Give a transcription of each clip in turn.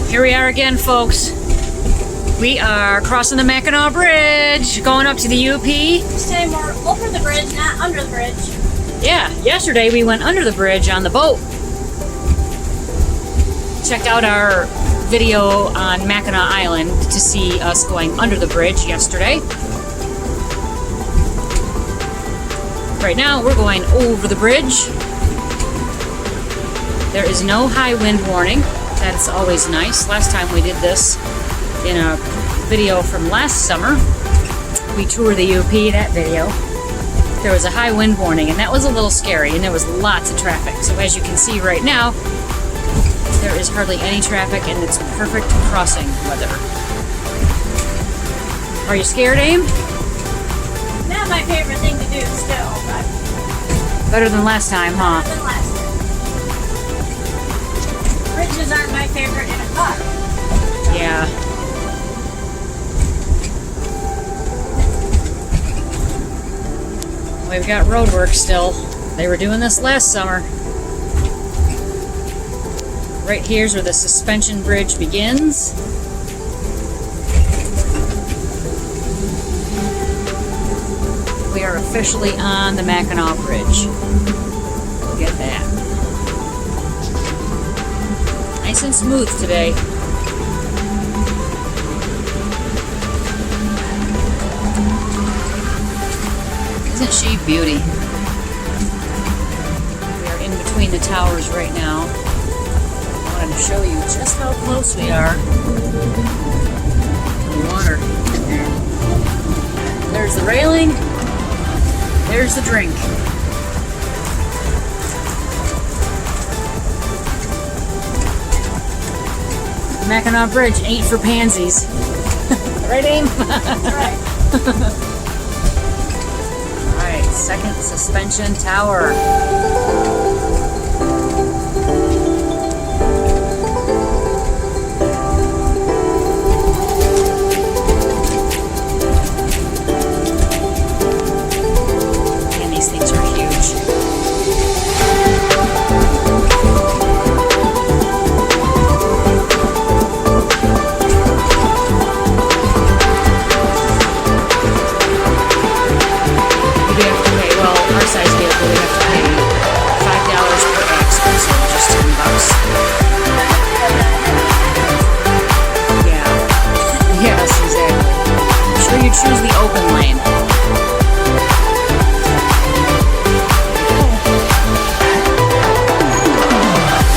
Here we are again, folks. We are crossing the Mackinac Bridge, going up to the UP. This time we're over the bridge, not under the bridge. Yeah, yesterday we went under the bridge on the boat. Check out our video on Mackinac Island to see us going under the bridge yesterday. Right now we're going over the bridge. There is no high wind warning. That is always nice. Last time we did this in a video from last summer. We toured the UP, that video. There was a high wind warning, and that was a little scary, and there was lots of traffic. So as you can see right now, there is hardly any traffic, and it's perfect crossing weather. Are you scared, Aim? Not my favorite thing to do still, but... Better than last time, huh? Better than last time. Bridges aren't my favorite in a car. Yeah. We've got road work still. They were doing this last summer. Right here's where the suspension bridge begins. We are officially on the Mackinac Bridge. Look at that. Nice and smooth today. Isn't she a beauty? We are in between the towers right now. I wanted to show you just how close we are to the water. There's the railing. There's the drink. Mackinac Bridge ain't for pansies. Right, Aim? That's right. Alright, second suspension tower. And these things are huge. Our size vehicle, we have to pay $5 per axle, so just $10. Yeah. Yes, exactly. Make sure you choose the open lane. That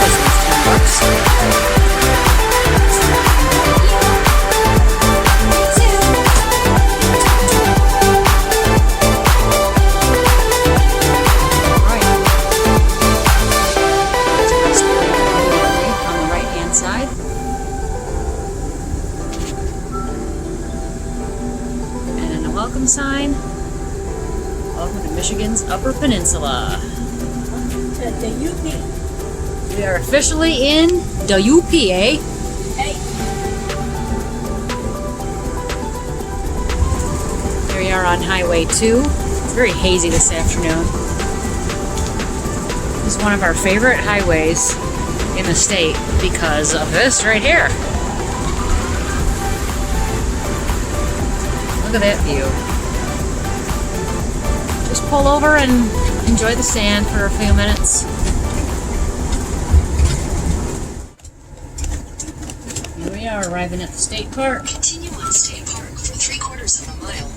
was worth $10. Sign. Welcome to Michigan's Upper Peninsula. To the UP. We are officially in the UP, eh? Hey. Here we are on Highway 2. It's very hazy this afternoon. This is one of our favorite highways in the state because of this right here. Look at that view. Just pull over and enjoy the sand for a few minutes. Here we are, arriving at the state park. Continue on State Park for 3/4 of a mile.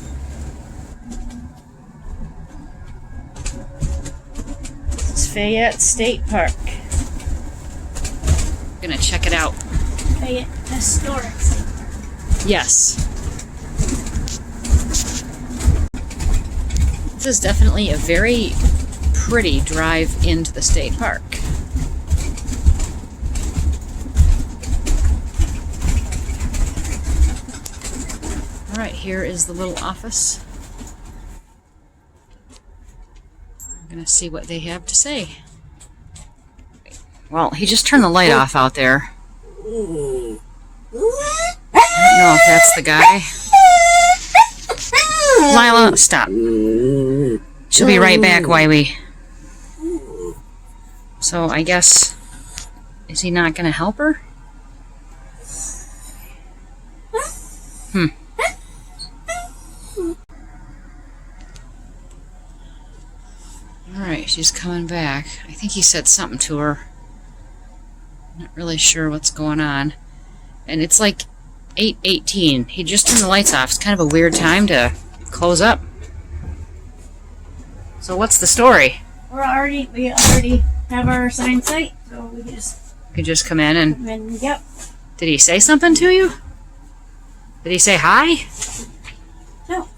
This is Fayette State Park. I'm gonna check it out. Fayette Historical State Park. Yes. This is definitely a very pretty drive into the state park. Alright, here is the little office. I'm gonna see what they have to say. Well, he just turned the light off out there. I don't know if that's the guy. Lila, stop. She'll be right back, LiQWYD. So I guess, is he not going to help her? Alright, she's coming back. I think he said something to her. Not really sure what's going on. And it's like 8:18. He just turned the lights off. It's kind of a weird time to close up. So what's the story? We already have our assigned site, so we could just come in and... yep. Did he say something to you? Did he say hi? No,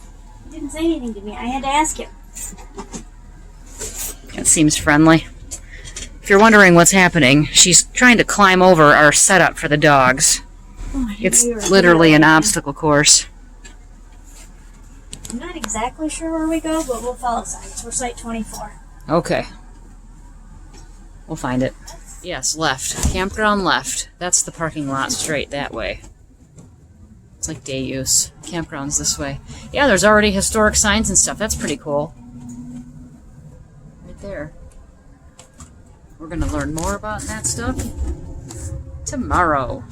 he didn't say anything to me. I had to ask him. That seems friendly. If you're wondering what's happening, she's trying to climb over our setup for the dogs. Oh, It's literally an obstacle course. I'm not exactly sure where we go, but we'll follow signs. We're site 24. Okay. We'll find it. Yes, left. Campground left. That's the parking lot straight that way. It's like day use. Campground's this way. Yeah, there's already historic signs and stuff. That's pretty cool. Right there. We're going to learn more about that stuff tomorrow.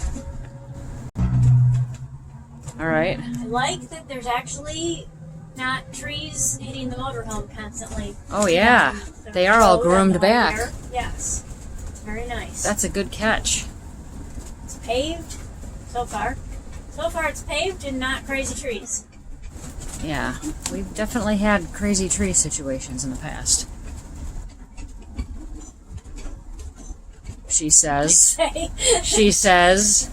Alright. I like that there's actually not trees hitting the motorhome constantly. Oh yeah. They are all groomed back. Here. Yes. Very nice. That's a good catch. It's paved so far. So far it's paved and not crazy trees. Yeah. We've definitely had crazy tree situations in the past. She says. She says.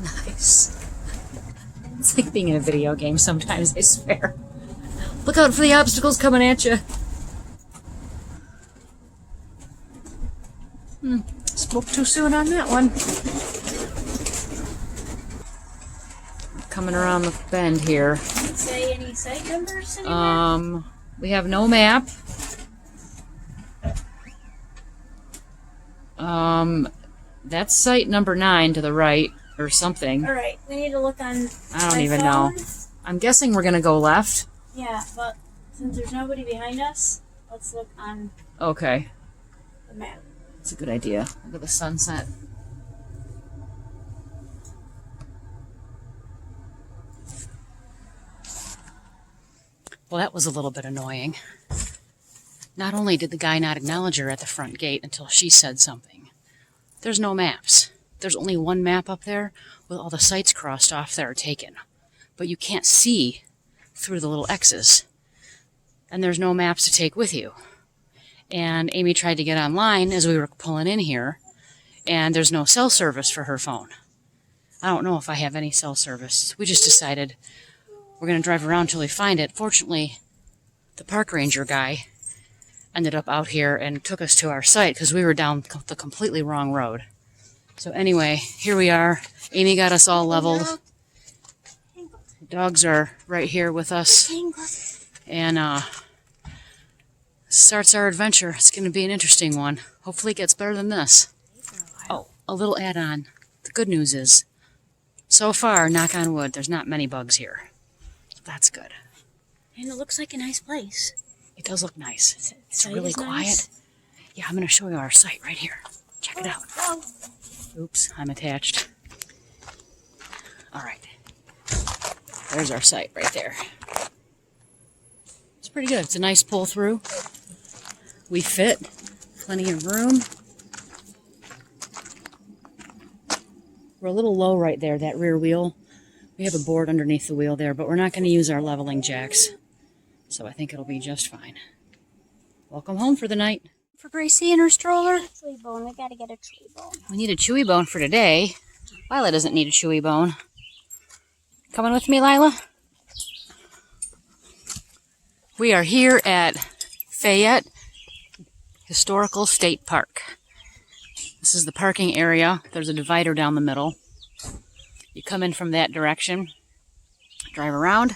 Nice. It's like being in a video game sometimes, I swear. Look out for the obstacles coming at you. Spoke too soon on that one. Coming around the bend here. Does it say any site numbers anywhere? We have no map. That's site number 9 to the right, or something. Alright, we need to look on I don't even know. I'm guessing we're gonna go left. Yeah, but since there's nobody behind us, let's look on Okay. the map. That's a good idea. Look at the sunset. Well, that was a little bit annoying. Not only did the guy not acknowledge her at the front gate until she said something. There's no maps. There's only one map up there with all the sites crossed off that are taken. But you can't see through the little X's. And there's no maps to take with you. And Aimee tried to get online as we were pulling in here, and there's no cell service for her phone. I don't know if I have any cell service. We just decided we're going to drive around till we find it. Fortunately, the park ranger guy ended up out here and took us to our site because we were down the completely wrong road. So anyway, here we are. Aimee got us all leveled. The dogs are right here with us. And starts our adventure. It's going to be an interesting one. Hopefully it gets better than this. Oh, a little add-on. The good news is, so far, knock on wood, there's not many bugs here. So that's good. And it looks like a nice place. It does look nice. It's really quiet. Nice. Yeah, I'm going to show you our site right here. Check it out. Oh. Oops, I'm attached. All right. There's our site right there. It's pretty good. It's a nice pull through. We fit. Plenty of room. We're a little low right there, that rear wheel. We have a board underneath the wheel there, but we're not going to use our leveling jacks. So I think it'll be just fine. Welcome home for the night. For Gracie and her stroller. Chewy bone. We gotta get a chewy bone. We need a chewy bone for today. Lila doesn't need a chewy bone. Coming with me, Lila? We are here at Fayette Historical State Park. This is the parking area. There's a divider down the middle. You come in from that direction, drive around,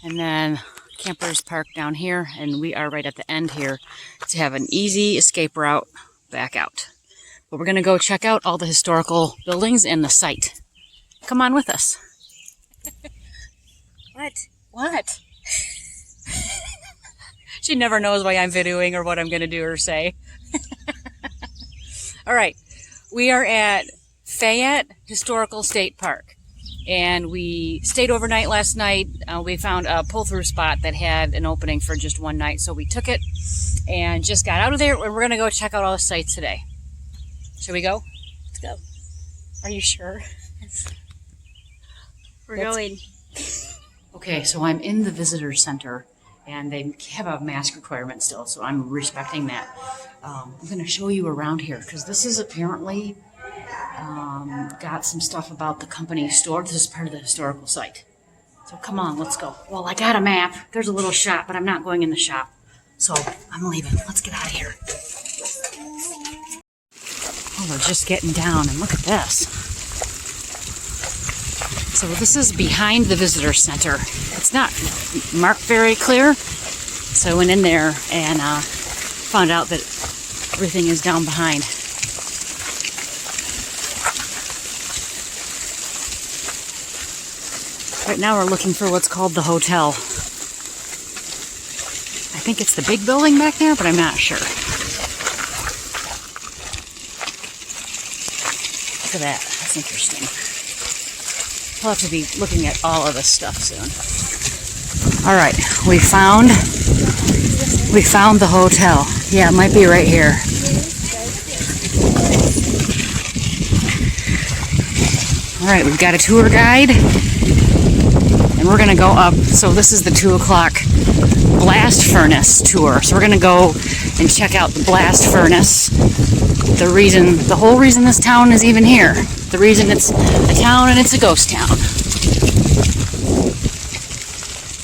and then campers park down here, and we are right at the end here to have an easy escape route back out. But we're going to go check out all the historical buildings and the site. Come on with us. What? What? She never knows why I'm videoing or what I'm going to do or say. All right. We are at Fayette Historical State Park. And we stayed overnight last night. We found a pull-through spot that had an opening for just one night, so we took it and just got out of there. We're going to go check out all the sites today. Should we go? Let's go. Are you sure? We're going. Okay, so I'm in the visitor center, and they have a mask requirement still, so I'm respecting that. I'm going to show you around here, because this is apparently got some stuff about the company store. This is part of the historical site. So come on, let's go. Well, I got a map. There's a little shop, but I'm not going in the shop. So I'm leaving. Let's get out of here. Oh, we're just getting down, and look at this. So this is behind the visitor center. It's not marked very clear. So I went in there and found out that everything is down behind. Right now we're looking for what's called the hotel. I think it's the big building back there, but I'm not sure. Look at that. That's interesting. We'll have to be looking at all of this stuff soon. All right, we found the hotel. Yeah, it might be right here. All right, we've got a tour guide, and we're gonna go up. So this is the 2 o'clock blast furnace tour. So we're gonna go and check out the blast furnace. The whole reason this town is even here. The reason it's a town and it's a ghost town.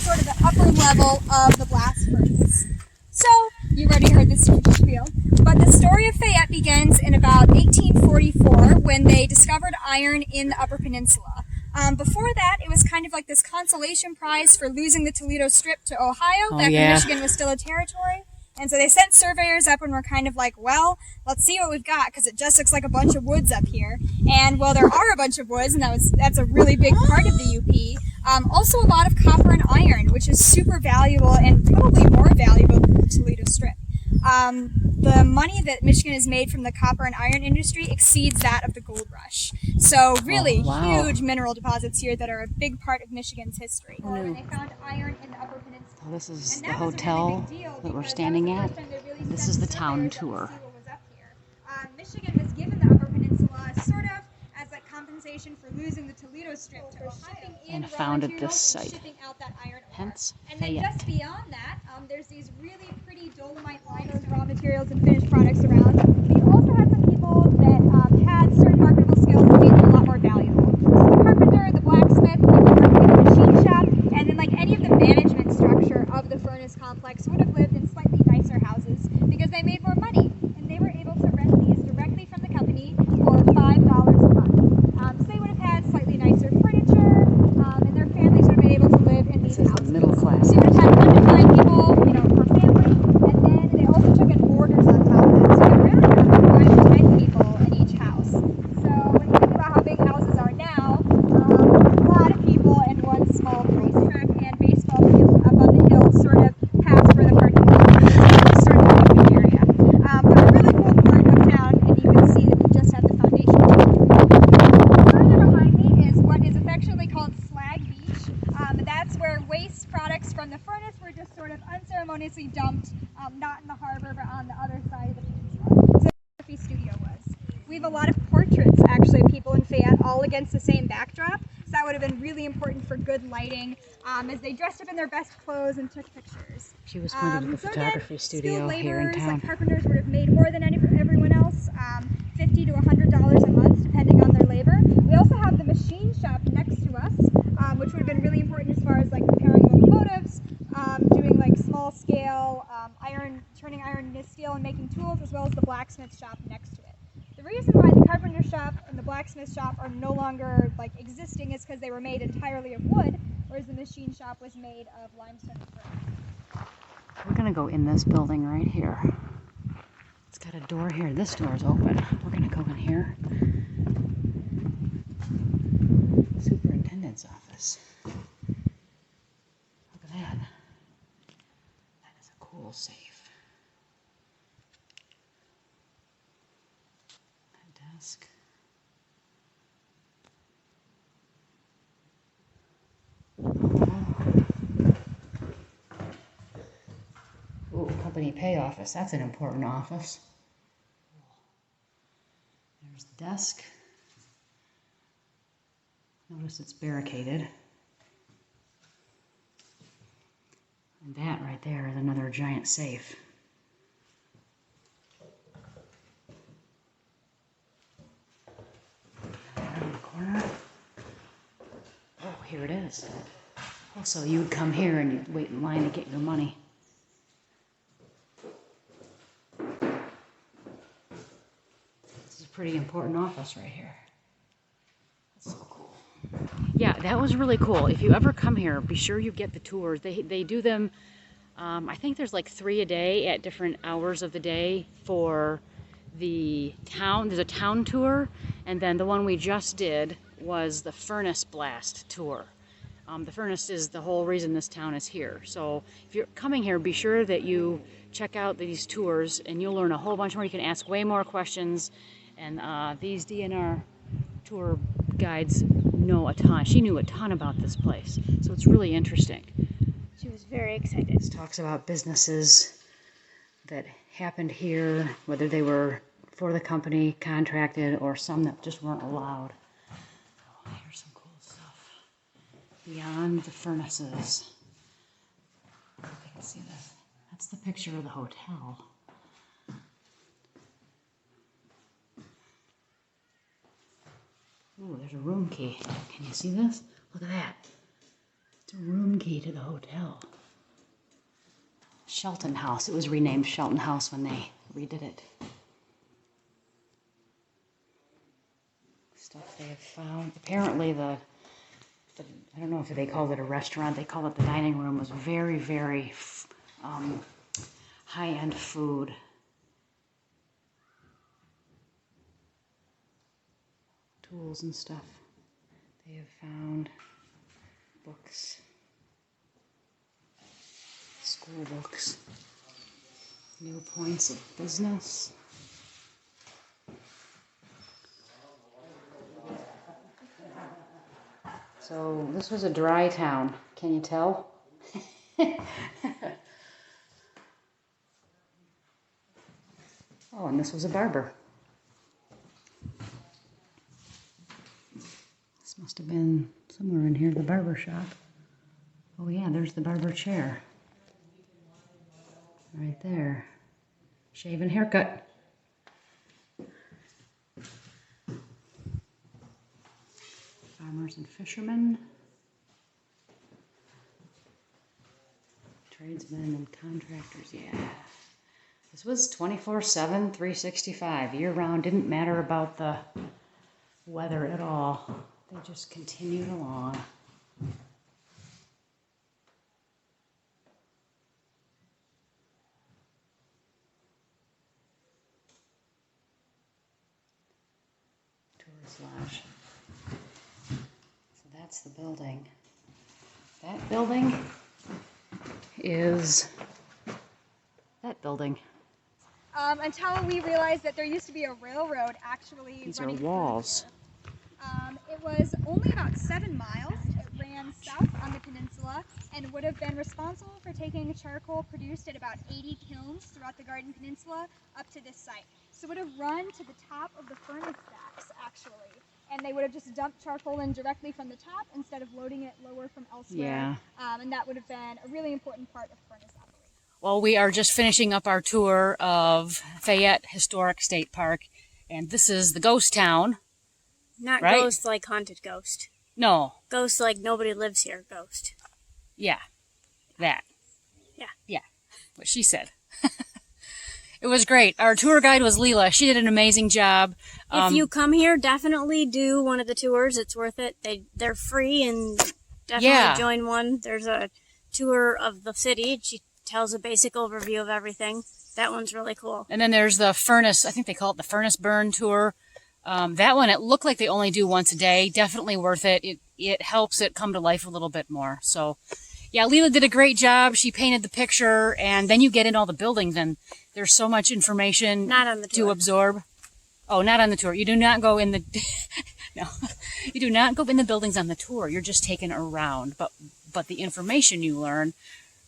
Sort of the upper level of the blast furnace. So, you've already heard this spiel, but the story of Fayette begins in about 1844 when they discovered iron in the Upper Peninsula. Before that, it was kind of like this consolation prize for losing the Toledo Strip to Ohio back when Michigan was still a territory. And so they sent surveyors up and were kind of like, well, let's see what we've got, because it just looks like a bunch of woods up here. And, well, there are a bunch of woods, and that's a really big part of the UP. Also a lot of copper and iron, which is super valuable and probably more valuable than the Toledo Strip. The money that Michigan has made from the copper and iron industry exceeds that of the gold rush. So really huge mineral deposits here that are a big part of Michigan's history. When they found iron in the Upper Peninsula. This is the hotel that we're standing at. This is the town tour. Michigan was given the Upper Peninsula sort of as like compensation for losing the Toledo Strip to Ohio. And founded this site. Hence, and then Fayette. just beyond that, there's these really pretty dolomite limestone raw materials and finished products around. We also had some people that had certain marketable skills that made them a lot more valuable. So the carpenter, the blacksmith, people working in the machine shop, and then like any of the management structure of the furnace complex would have lived in slightly nicer houses because they made more money, and they were able to rent these directly from the company for $5 a month. So they would have had slightly nicer furniture, and their families would have been able to live in these houses. Middle class. So you would have had 1 to 5 people, per family, and then they also took in boarders on top of that. So you really have 5 to 10 people in each house. So when you think about how big houses are now, a lot of people in one small racetrack and baseball field up on the hill, sort of past where the parking lot is, sort of the open area. But a really cool part of town, and you can see that we just have the foundation. Further behind me is what is affectionately called Slag Beach. That's where waste products from the furnace were just sort of unceremoniously dumped, not in the harbor, but on the other side of the peninsula. So the photography studio was. We have a lot of portraits, actually, of people in Fayette, all against the same backdrop. So that would have been really important for good lighting, as they dressed up in their best clothes and took pictures. She was going to the photography studio here in town. Like carpenters would have made more than everyone else, $50 to $100 a month, depending on their labor. We also have the machine shop next to us, which would have been really important as far as like repairing locomotives, doing like small scale turning iron into steel and making tools, as well as the blacksmith shop next to it. The reason why the carpenter shop and the blacksmith shop are no longer like existing is because they were made entirely of wood, whereas the machine shop was made of limestone and brick. We're gonna go in this building right here. It's got a door here. This door is open. We're gonna go in here. Superintendent's office. Look at that. That is a cool safe. That desk. company pay office. That's an important office. There's the desk. Notice it's barricaded. And that right there is another giant safe. Around the corner. Oh, here it is. Oh, so you would come here and you'd wait in line to get your money. This is a pretty important office right here. That's so cool. Yeah, that was really cool. If you ever come here, be sure you get the tours. They do them, I think there's like 3 a day at different hours of the day for the town. There's a town tour, and then the one we just did was the Furnace Blast tour. The furnace is the whole reason this town is here. So if you're coming here, be sure that you check out these tours and you'll learn a whole bunch more. You can ask way more questions, and these DNR tour guides know a ton. She knew a ton about this place, so it's really interesting. She was very excited. It talks about businesses that happened here, whether they were for the company, contracted, or some that just weren't allowed. Oh, here's some cool stuff. Beyond the furnaces. I hope you can see this. That's the picture of the hotel. Ooh, there's a room key. Can you see this? Look at that. It's a room key to the hotel. Shelton House. It was renamed Shelton House when they redid it. Stuff they have found. Apparently the I don't know if they called it a restaurant. They called it the dining room. Was very, very high-end food. Tools and stuff. They have found books, school books, new points of business. So this was a dry town. Can you tell? Oh, and this was a barber. Must have been somewhere in here, the barber shop. Oh yeah, there's the barber chair. Right there. Shave and haircut. Farmers and fishermen. Tradesmen and contractors, yeah. This was 24/7, 365. Year-round, didn't matter about the weather at all. They just continued along. Tourist lodge. So that's the building. That building is that building. Until we realized that there used to be a railroad actually These are running walls. It was only about 7 miles. It ran south on the peninsula and would have been responsible for taking charcoal produced at about 80 kilns throughout the Garden Peninsula up to this site. So it would have run to the top of the furnace stacks, actually, and they would have just dumped charcoal in directly from the top instead of loading it lower from elsewhere. Yeah. And that would have been a really important part of furnace operation. Well, we are just finishing up our tour of Fayette Historic State Park, and this is the ghost town. Not right? ghost like haunted ghost. No. Ghost like nobody lives here ghost. Yeah. That. Yeah. Yeah. What she said. It was great. Our tour guide was Lila. She did an amazing job. If you come here, definitely do one of the tours. It's worth it. They're free, and definitely join one. There's a tour of the city. She tells a basic overview of everything. That one's really cool. And then there's the furnace. I think they call it the furnace burn tour. That one, it looked like they only do once a day. Definitely worth it. It helps it come to life a little bit more. So, yeah, Lila did a great job. She painted the picture, and then you get in all the buildings, and there's so much information Not on the tour. to absorb. Oh, not on the tour. You do not go in the no, you do not go in the buildings on the tour. You're just taken around. But the information you learn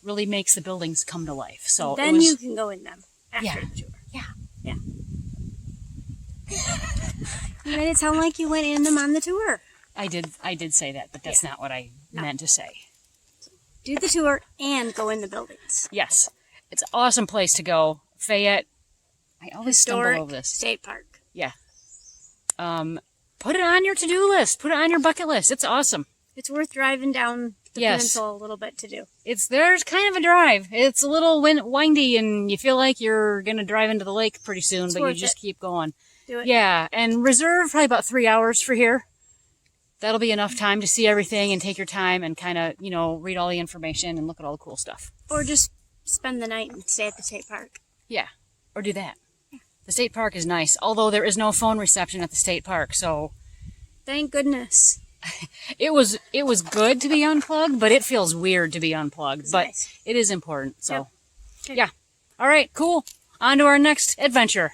really makes the buildings come to life. So then you can go in them after Yeah. the tour. Yeah. You made it sound like you went in them on the tour. I did say that, but that's not what I meant to say. Do the tour and go in the buildings. Yes. It's an awesome place to go. Fayette. I always Historic stumble over this. State Park. Yeah. Put it on your to-do list. Put it on your bucket list. It's awesome. It's worth driving down the Yes. peninsula a little bit to do. There's kind of a drive. It's a little windy, and you feel like you're going to drive into the lake pretty soon, but you worth just it. keep going. Do it. Yeah, and reserve probably about 3 hours for here. That'll be enough time to see everything and take your time and kind of, read all the information and look at all the cool stuff. Or just spend the night and stay at the state park. Yeah, or do that. The state park is nice, although there is no phone reception at the state park, so Thank goodness. it was good to be unplugged, but it feels weird to be unplugged. But nice. it is important, so Yep. Okay. yeah. All right, cool. On to our next adventure.